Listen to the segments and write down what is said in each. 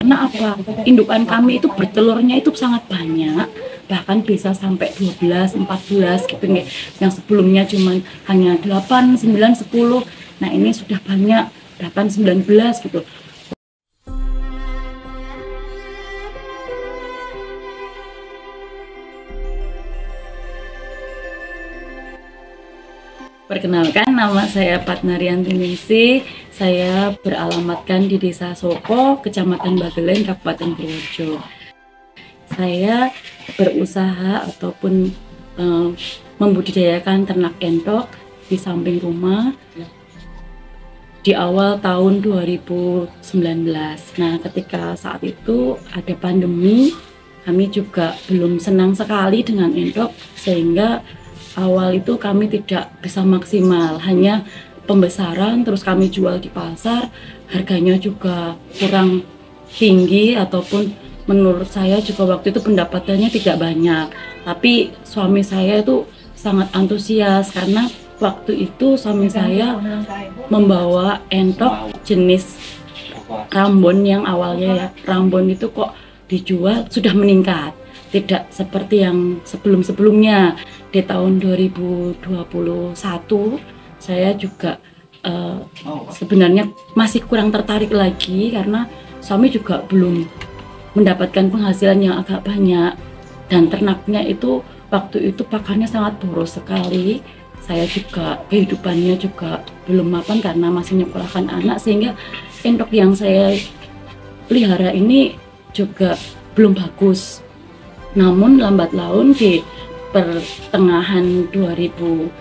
Karena apa? Indukan kami itu bertelurnya itu sangat banyak, bahkan bisa sampai 12, 14 gitu nih. Yang sebelumnya cuma hanya 8, 9, 10. Nah, ini sudah banyak, bahkan 19 gitu. Perkenalkan, nama saya Patnarianti Ningsih. Saya beralamatkan di Desa Soko, Kecamatan Bagelen, Kabupaten Purworejo. Saya berusaha ataupun membudidayakan ternak entok di samping rumah di awal tahun 2019. Nah, ketika saat itu ada pandemi, kami juga belum senang sekali dengan entok, sehingga awal itu kami tidak bisa maksimal, hanya pembesaran terus kami jual di pasar, harganya juga kurang tinggi, ataupun menurut saya juga waktu itu pendapatannya tidak banyak. Tapi suami saya itu sangat antusias karena waktu itu suami saya membawa entok jenis Rambon yang awalnya ya, Rambon itu kok dijual sudah meningkat. Tidak seperti yang sebelum-sebelumnya. Di tahun 2021 saya juga sebenarnya masih kurang tertarik lagi karena suami juga belum mendapatkan penghasilan yang agak banyak, dan ternaknya itu waktu itu pakannya sangat boros sekali. Saya juga kehidupannya juga belum mapan karena masih nyekolahkan anak, sehingga entok yang saya pelihara ini juga belum bagus. Namun lambat laun di pertengahan 2022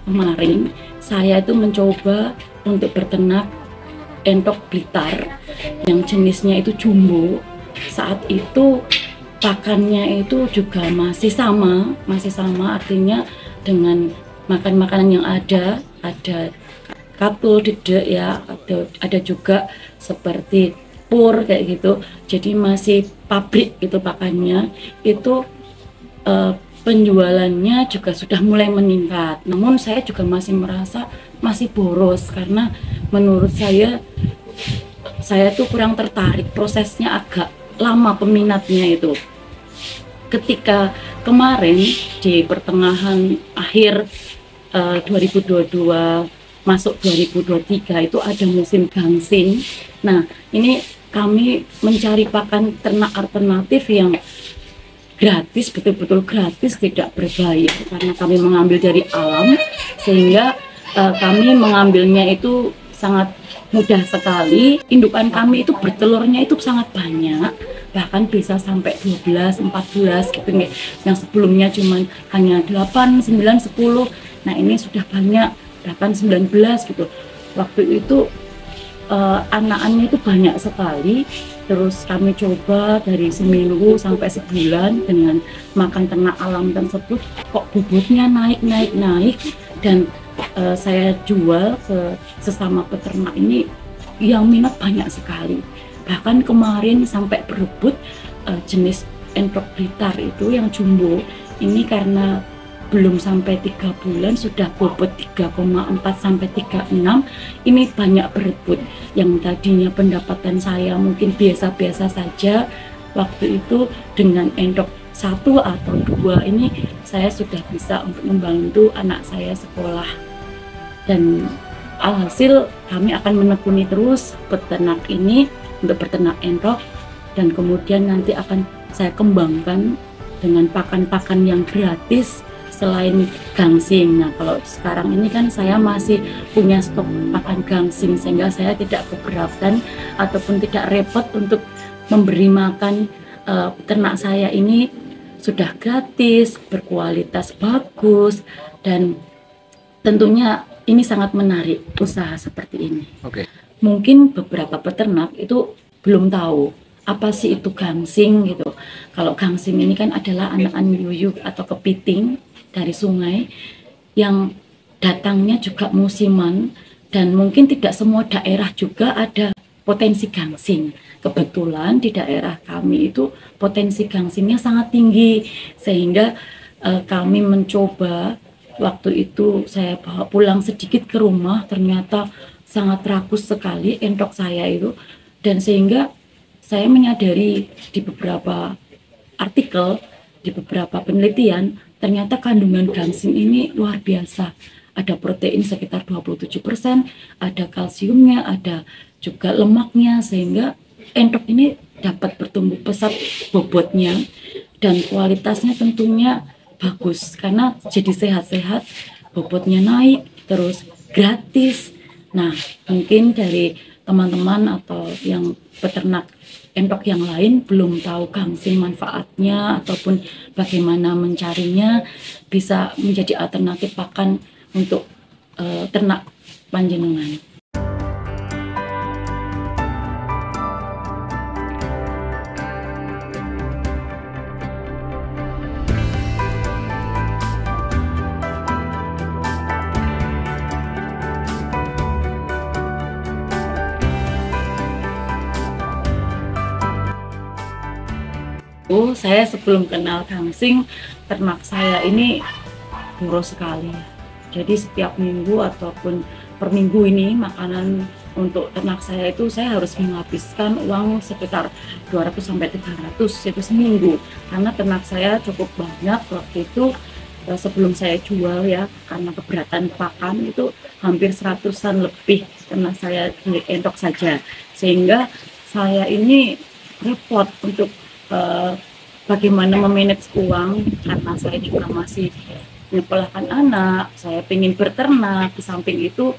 kemarin, saya itu mencoba untuk berternak entok Blitar yang jenisnya itu jumbo. Saat itu pakannya itu juga masih sama artinya dengan makan makanan yang ada katul, dedek ya, ada juga seperti pur kayak gitu. Jadi masih pabrik itu pakannya, itu penjualannya juga sudah mulai meningkat. Namun saya juga masih merasa masih boros karena menurut saya tuh kurang tertarik, prosesnya agak lama peminatnya itu. Ketika kemarin di pertengahan akhir 2022 masuk 2023 itu ada musim gangsing. Nah, ini kami mencari pakan ternak alternatif yang gratis, betul-betul gratis, tidak berbahaya, karena kami mengambil dari alam, sehingga kami mengambilnya itu sangat mudah sekali. Indukan kami itu bertelurnya itu sangat banyak, bahkan bisa sampai 12, 14 gitu nih. Yang sebelumnya cuma hanya 8, 9, 10. Nah, ini sudah banyak, bahkan 19 gitu. Waktu itu anak-anaknya itu banyak sekali. Terus kami coba dari seminggu sampai sebulan dengan makan ternak alam tersebut, kok bobotnya naik, dan saya jual ke sesama peternak ini yang minat banyak sekali. Bahkan kemarin sampai berebut jenis entok Blitar itu yang jumbo ini, karena belum sampai 3 bulan sudah bobot 3,4 sampai 3,6. Ini banyak berebut. Yang tadinya pendapatan saya mungkin biasa-biasa saja, waktu itu dengan entok 1 atau 2 ini saya sudah bisa untuk membantu anak saya sekolah. Dan alhasil kami akan menekuni terus peternak ini untuk berternak entok, dan kemudian nanti akan saya kembangkan dengan pakan-pakan yang gratis selain gangsing. Nah, kalau sekarang ini kan saya masih punya stok pakan gangsing, sehingga saya tidak keberatan ataupun tidak repot untuk memberi makan ternak saya ini sudah gratis, berkualitas bagus, dan tentunya ini sangat menarik usaha seperti ini. Oke. Mungkin beberapa peternak itu belum tahu apa sih itu gangsing gitu. Kalau gangsing ini kan adalah anakan yuyu atau kepiting dari sungai yang datangnya juga musiman, dan mungkin tidak semua daerah juga ada potensi gangsing. Kebetulan di daerah kami itu potensi gangsingnya sangat tinggi, sehingga kami mencoba. Waktu itu saya bawa pulang sedikit ke rumah, ternyata sangat rakus sekali entok saya itu, dan sehingga saya menyadari di beberapa artikel, di beberapa penelitian, ternyata kandungan gangsing ini luar biasa. Ada protein sekitar 27%, ada kalsiumnya, ada juga lemaknya, sehingga entok ini dapat bertumbuh pesat bobotnya, dan kualitasnya tentunya bagus karena jadi sehat-sehat, bobotnya naik, terus gratis. Nah, mungkin dari teman-teman atau yang peternak entok yang lain belum tahu gangsing manfaatnya ataupun bagaimana mencarinya, bisa menjadi alternatif pakan untuk ternak panjenengan. Saya sebelum kenal gangsing, ternak saya ini boros sekali. Jadi setiap minggu ataupun per minggu ini makanan untuk ternak saya itu saya harus menghabiskan uang sekitar 200-300 itu seminggu. Karena ternak saya cukup banyak waktu itu, sebelum saya jual ya, karena keberatan pakan itu hampir 100-an lebih ternak saya di entok saja. Sehingga saya ini repot untuk bagaimana memanage uang, karena saya juga masih menyekolahkan anak, saya ingin berternak, di samping itu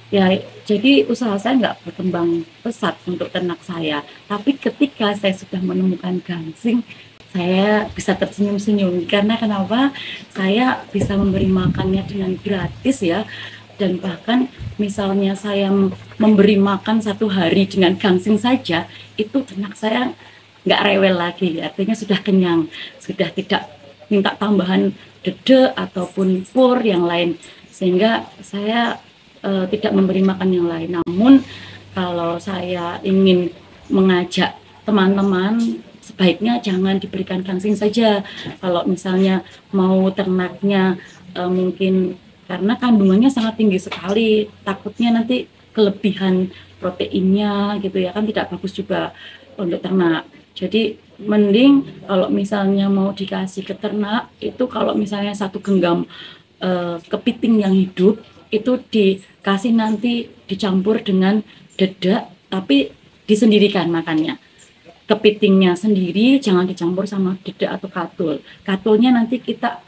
ya jadi usaha saya nggak berkembang pesat untuk ternak saya. Tapi ketika saya sudah menemukan gangsing, saya bisa tersenyum-senyum, karena kenapa? Saya bisa memberi makannya dengan gratis ya, dan bahkan misalnya saya memberi makan 1 hari dengan gangsing saja, itu ternak saya nggak rewel lagi, artinya sudah kenyang, sudah tidak minta tambahan dede ataupun pur yang lain, sehingga saya tidak memberi makan yang lain. Namun kalau saya ingin mengajak teman-teman, sebaiknya jangan diberikan gangsing saja. Kalau misalnya mau ternaknya mungkin karena kandungannya sangat tinggi sekali, takutnya nanti kelebihan proteinnya gitu ya, kan tidak bagus juga untuk ternak. Jadi mending kalau misalnya mau dikasih ke ternak itu, kalau misalnya 1 genggam kepiting yang hidup itu dikasih, nanti dicampur dengan dedak, tapi disendirikan makannya. Kepitingnya sendiri, jangan dicampur sama dedak atau katul. Katulnya nanti kita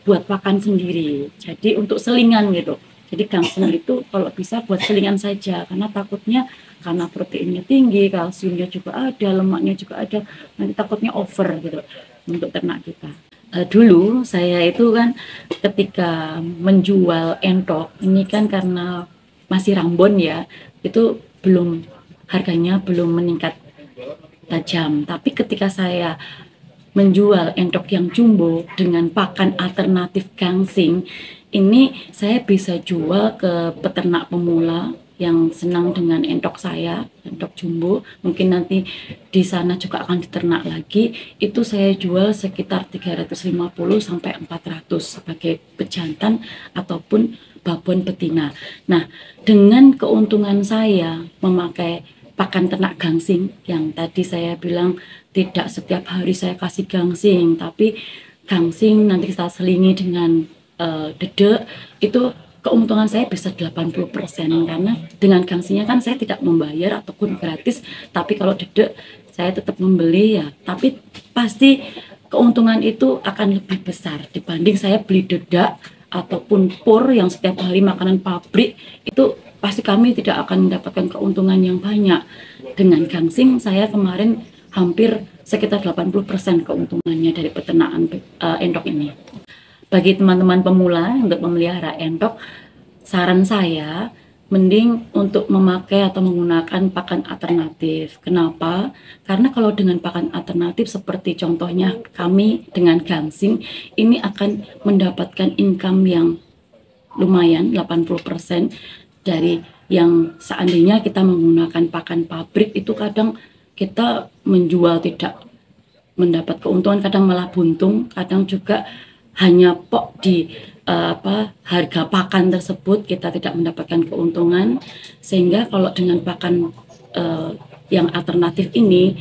buat pakan sendiri. Jadi untuk selingan gitu. Jadi gangsing itu kalau bisa buat selingan saja, karena takutnya karena proteinnya tinggi, kalsiumnya juga ada, lemaknya juga ada, nanti takutnya over gitu untuk ternak kita. Dulu saya itu kan ketika menjual entok ini kan karena masih rambon ya, itu harganya belum meningkat tajam. Tapi ketika saya menjual entok yang jumbo dengan pakan alternatif gangsing, ini saya bisa jual ke peternak pemula yang senang dengan entok saya, entok jumbo. Mungkin nanti di sana juga akan diternak lagi. Itu saya jual sekitar 350-400 sebagai pejantan ataupun babon betina. Nah, dengan keuntungan saya memakai pakan ternak gangsing yang tadi saya bilang, tidak setiap hari saya kasih gangsing, tapi gangsing nanti kita selingi dengan dedek, itu keuntungan saya bisa 80%, karena dengan gangsingnya kan saya tidak membayar ataupun gratis, tapi kalau dedek saya tetap membeli ya, tapi pasti keuntungan itu akan lebih besar dibanding saya beli dedak ataupun pur yang setiap hari makanan pabrik, itu pasti kami tidak akan mendapatkan keuntungan yang banyak. Dengan gangsing saya kemarin hampir sekitar 80% keuntungannya dari peternakan entok ini. Bagi teman-teman pemula untuk memelihara entok, saran saya mending untuk memakai atau menggunakan pakan alternatif. Kenapa? Karena kalau dengan pakan alternatif seperti contohnya kami dengan gangsing, ini akan mendapatkan income yang lumayan 80% dari yang seandainya kita menggunakan pakan pabrik, itu kadang kita menjual tidak mendapat keuntungan, kadang malah buntung, kadang juga hanya pok di harga pakan tersebut kita tidak mendapatkan keuntungan. Sehingga kalau dengan pakan yang alternatif ini,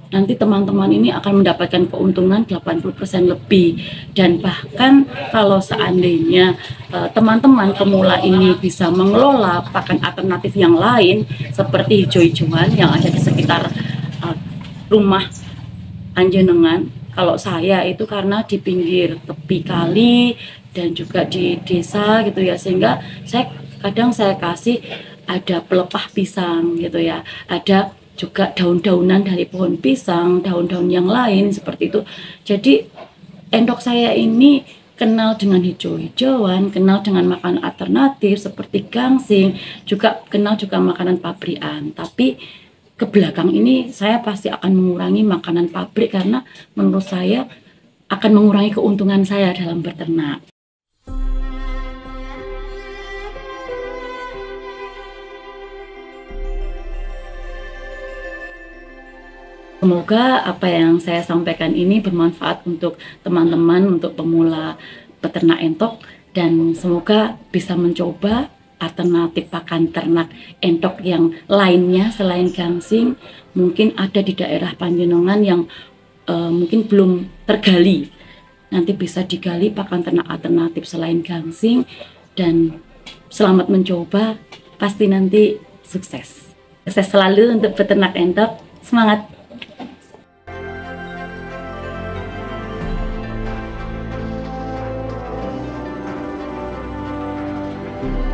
nanti teman-teman ini akan mendapatkan keuntungan 80% lebih. Dan bahkan kalau seandainya teman-teman pemula ini bisa mengelola pakan alternatif yang lain seperti hijau-hijauan yang ada di sekitar rumah Anjenengan. Kalau saya itu karena di pinggir tepi kali dan juga di desa gitu ya, sehingga kadang saya kasih ada pelepah pisang gitu ya, ada juga daun-daunan dari pohon pisang, daun-daun yang lain seperti itu. Jadi endok saya ini kenal dengan hijau-hijauan, kenal dengan makanan alternatif seperti gangsing, juga kenal juga makanan pabrikan. Tapi ke belakang ini saya pasti akan mengurangi makanan pabrik karena menurut saya akan mengurangi keuntungan saya dalam beternak. Semoga apa yang saya sampaikan ini bermanfaat untuk teman-teman, untuk pemula peternak entok, dan semoga bisa mencoba alternatif pakan ternak entok yang lainnya selain gangsing. Mungkin ada di daerah Panjenengan yang mungkin belum tergali. Nanti bisa digali pakan ternak alternatif selain gangsing, dan selamat mencoba, pasti nanti sukses. Sukses selalu untuk peternak entok, semangat! Thank you.